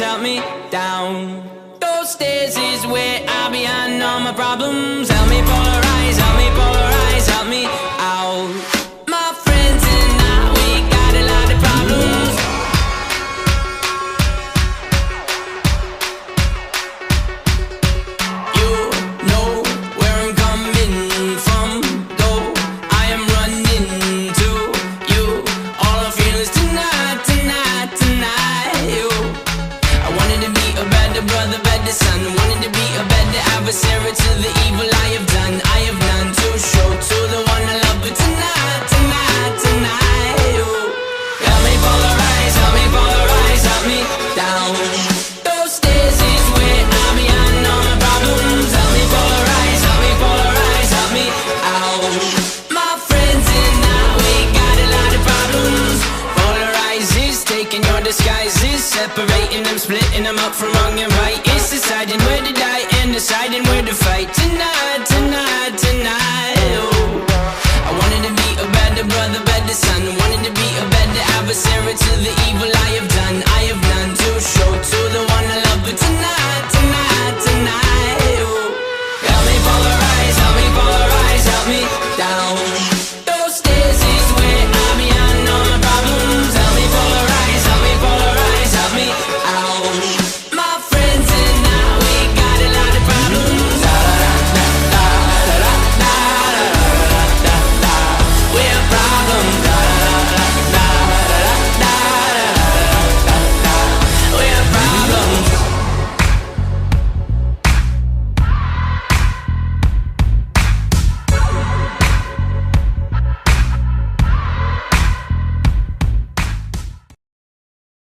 help me down. Those stairs is where I behind all my problems. Help me polarize, help me out. My friends and I, we got a lot of problems. You know where I'm coming from, though I am running to you. All I feel is tonight, tonight, tonight. You, I wanted to be a better brother, better son. Wanted to be a better adversary to the evil I have done. I have none to show to the one I love, but tonight, tonight, tonight. You, help me polarize, help me down. Those stairs is where I behind all my problems. Help me polarize, help me out. My friends and I, we got a lot of problems. Polarize is taking your disguises, separating them, splitting them up from wrong and right. It's deciding where to die and deciding where to fight. Tonight, tonight, tonight. Oh, I wanted to be a better brother, better son. Wanted to be a better adversary to the evil I have done.